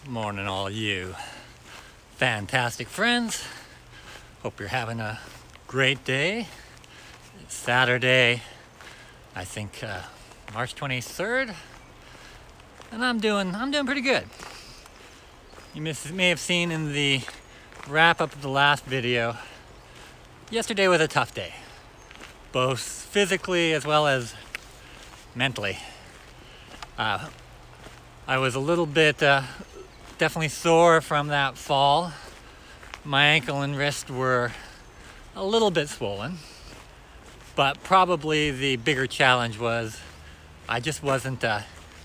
Morning, all you fantastic friends. Hope you're having a great day. It's Saturday, I think March 23rd, and I'm doing pretty good. You may have seen in the wrap up of the last video, yesterday was a tough day, both physically as well as mentally. I was a little bit definitely sore from that fall. My ankle and wrist were a little bit swollen, but probably the bigger challenge was I just wasn't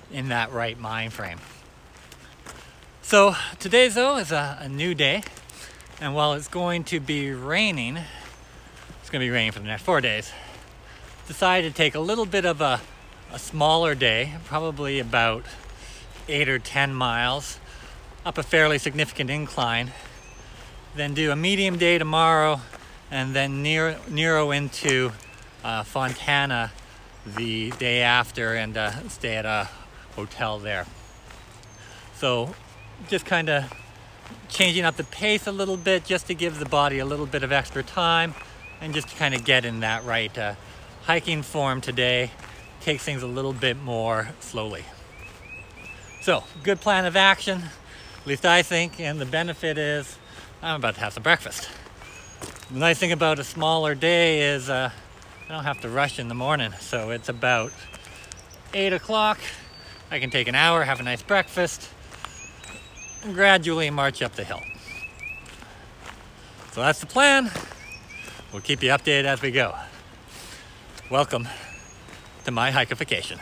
in that right mind frame. So today though is a new day, and while it's going to be raining, it's going to be raining for the next 4 days, decided to take a little bit of a smaller day, probably about 8 or 10 miles up a fairly significant incline, then do a medium day tomorrow, and then Nero into Fontana the day after, and stay at a hotel there. So just kind of changing up the pace a little bit, just to give the body a little bit of extra time, and just to kind of get in that right hiking form today. Take things a little bit more slowly. So good plan of action, at least I think, and the benefit is I'm about to have some breakfast. The nice thing about a smaller day is I don't have to rush in the morning, so it's about 8 o'clock. I can take an hour, have a nice breakfast, and gradually march up the hill. So that's the plan. We'll keep you updated as we go. Welcome to my Hikification.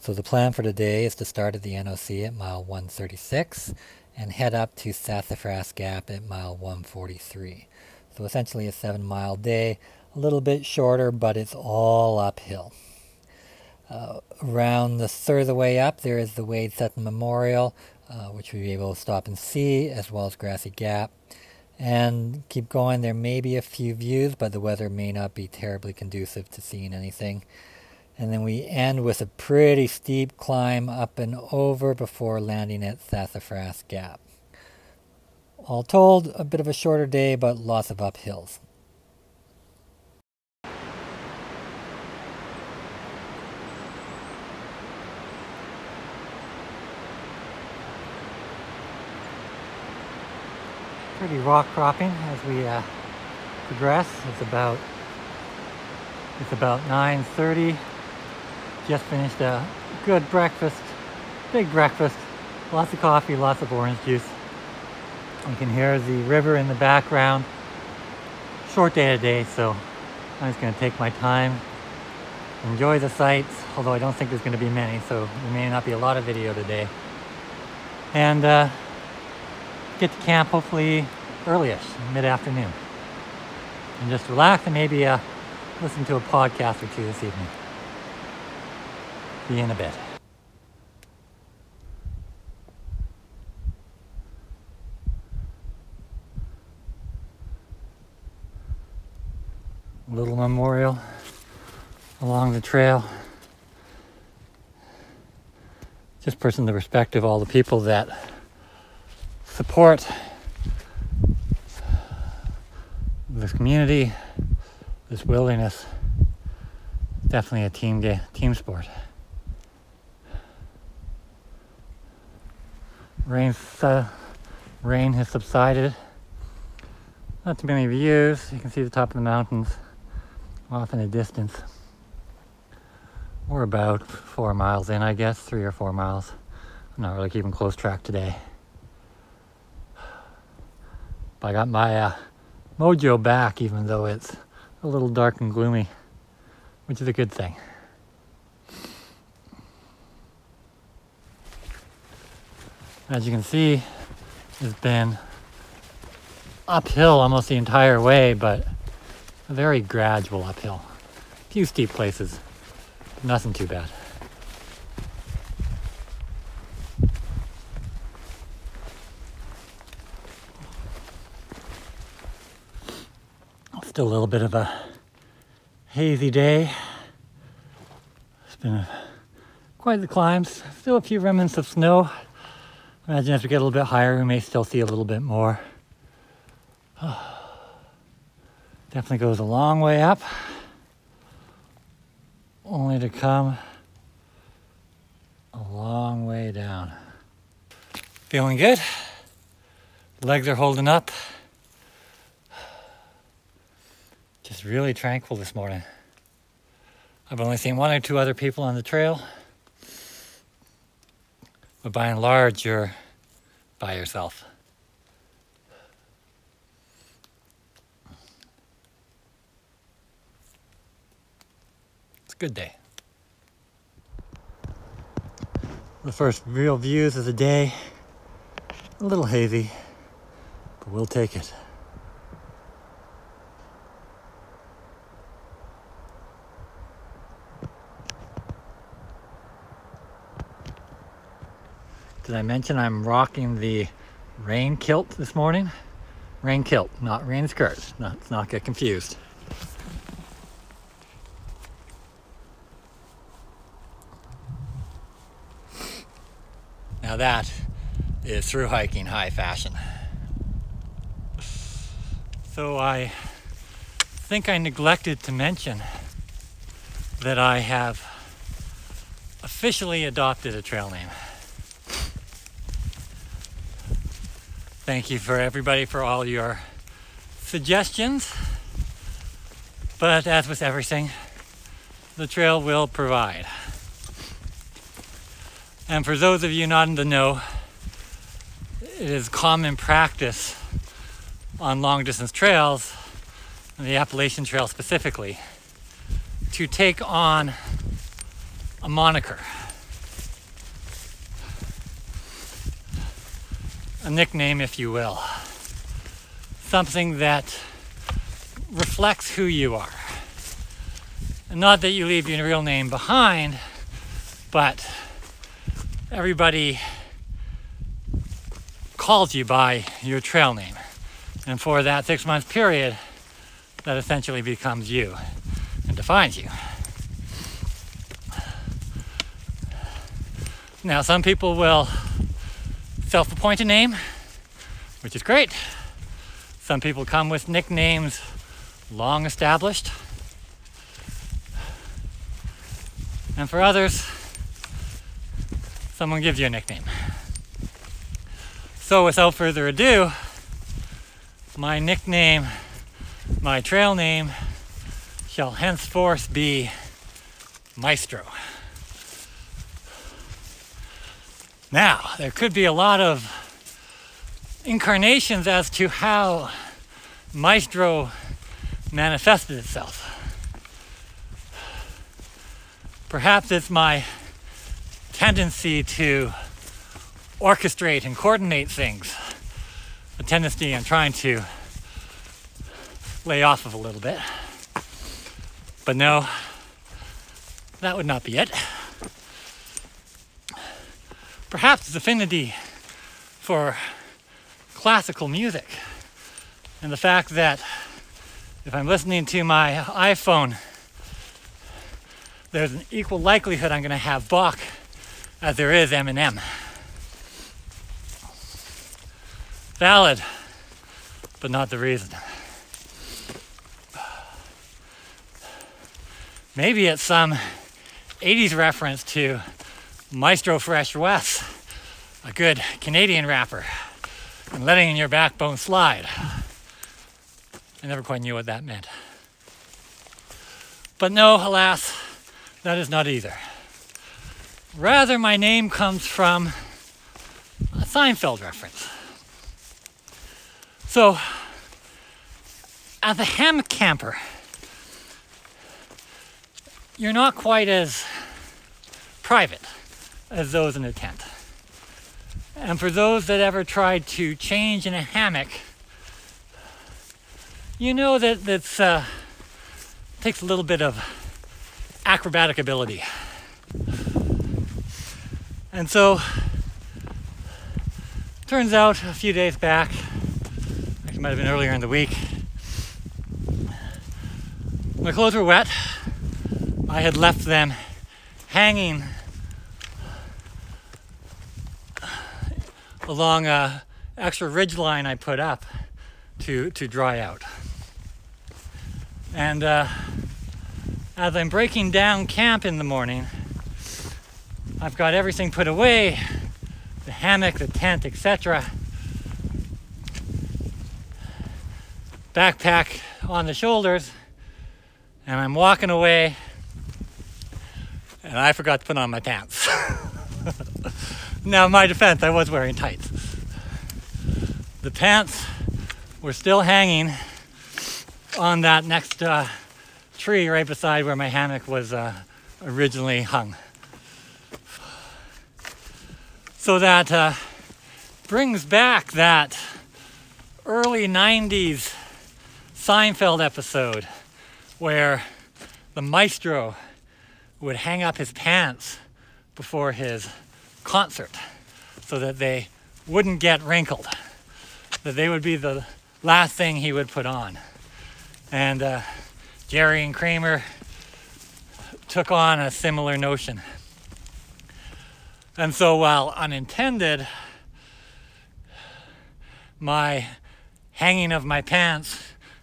So the plan for today is to start at the NOC at mile 136 and head up to Sassafras Gap at mile 143. So essentially a 7-mile day, a little bit shorter, but it's all uphill. Around the third of the way up, there is the Wade Sutton Memorial, which we'll be able to stop and see, as well as Grassy Gap. And keep going, there may be a few views, but the weather may not be terribly conducive to seeing anything. And then we end with a pretty steep climb up and over before landing at Sassafras Gap. All told, a bit of a shorter day, but lots of uphills. Pretty rock cropping as we progress. It's about 9:30. Just finished a good breakfast, big breakfast, lots of coffee, lots of orange juice. You can hear the river in the background. Short day today, so I'm just going to take my time, enjoy the sights, although I don't think there's going to be many, so there may not be a lot of video today. And get to camp hopefully early-ish, mid-afternoon. And just relax and maybe listen to a podcast or two this evening. Be in a bit. Little memorial along the trail. Just puts in the perspective all the people that support this community, this wilderness. Definitely a team sport. Rain has subsided. Not too many views. You can see the top of the mountains off in the distance. We're about 4 miles in, I guess, 3 or 4 miles. I'm not really keeping close track today. But I got my mojo back, even though it's a little dark and gloomy, which is a good thing. As you can see, it's been uphill almost the entire way, but a very gradual uphill. A few steep places, nothing too bad. Still a little bit of a hazy day. It's been quite the climbs. Still a few remnants of snow. Imagine as we get a little bit higher, we may still see a little bit more. Definitely goes a long way up, only to come a long way down. Feeling good. Legs are holding up. Just really tranquil this morning. I've only seen one or two other people on the trail, but by and large, you're by yourself. It's a good day. The first real views of the day. A little hazy, but we'll take it. Did I mention I'm rocking the rain kilt this morning? Rain kilt, not rain skirt. Let's not get confused. Now that is through hiking high fashion. So I think I neglected to mention that I have officially adopted a trail name. Thank you for everybody for all your suggestions, but as with everything, the trail will provide. And for those of you not in the know, it is common practice on long distance trails, and the Appalachian Trail specifically, to take on a moniker. A nickname, if you will. Something that reflects who you are. And not that you leave your real name behind, but everybody calls you by your trail name. And for that 6-month period, that essentially becomes you and defines you. Now, some people will self-appoint a name, which is great. Some people come with nicknames long established. And for others, someone gives you a nickname. So without further ado, my nickname, my trail name, shall henceforth be Maestro. Now, there could be a lot of incarnations as to how Maestro manifested itself. Perhaps it's my tendency to orchestrate and coordinate things, a tendency I'm trying to lay off of a little bit. But no, that would not be it. Perhaps it's affinity for classical music and the fact that if I'm listening to my iPhone, there's an equal likelihood I'm going to have Bach as there is Eminem. Valid, but not the reason. Maybe it's some 80s reference to Maestro Fresh Wes, a good Canadian rapper, and letting your backbone slide. I never quite knew what that meant. But no, alas, that is not either. Rather, my name comes from a Seinfeld reference. So, as a hammock camper, you're not quite as private as those in a tent. And for those that ever tried to change in a hammock, you know that it takes a little bit of acrobatic ability. And so, turns out a few days back, actually might have been earlier in the week, My clothes were wet. I had left them hanging along a extra ridge line I put up to dry out. And as I'm breaking down camp in the morning, I've got everything put away, the hammock, the tent, etc. Backpack on the shoulders, and I'm walking away, and I forgot to put on my pants. Now, in my defense, I was wearing tights. The pants were still hanging on that next tree right beside where my hammock was originally hung. So that brings back that early 90s Seinfeld episode where the maestro would hang up his pants before his concert so that they wouldn't get wrinkled, that they would be the last thing he would put on. And Jerry and Kramer took on a similar notion. And so, while unintended, my hanging of my pants,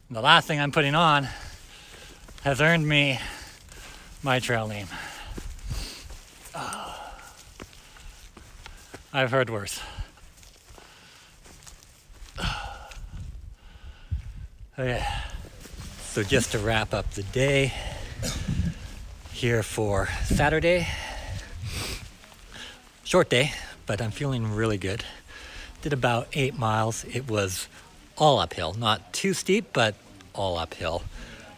the last thing I'm putting on, has earned me my trail name. I've heard worse. Okay. So just to wrap up the day here for Saturday. Short day, but I'm feeling really good. Did about 8 miles. It was all uphill, not too steep, but all uphill.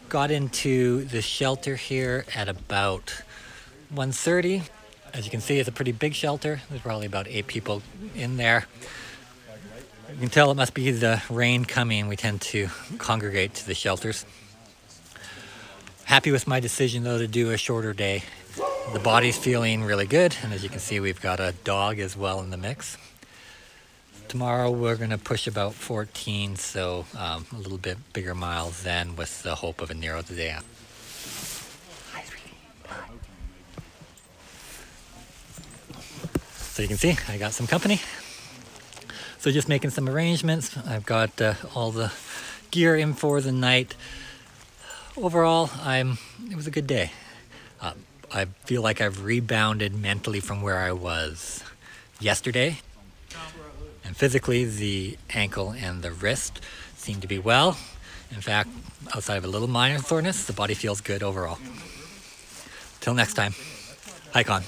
Got into the shelter here at about 1:30. As you can see, it's a pretty big shelter. There's probably about 8 people in there. You can tell it must be the rain coming. We tend to congregate to the shelters. Happy with my decision though to do a shorter day. The body's feeling really good, and as you can see, we've got a dog as well in the mix. Tomorrow we're going to push about 14, so a little bit bigger miles then, with the hope of a narrow the day after. Hi, sweetie. Hi. So you can see I got some company. So just making some arrangements. I've got all the gear in for the night. Overall, it was a good day. I feel like I've rebounded mentally from where I was yesterday. And physically, the ankle and the wrist seem to be well. In fact, outside of a little minor soreness, the body feels good overall. Till next time, hike on.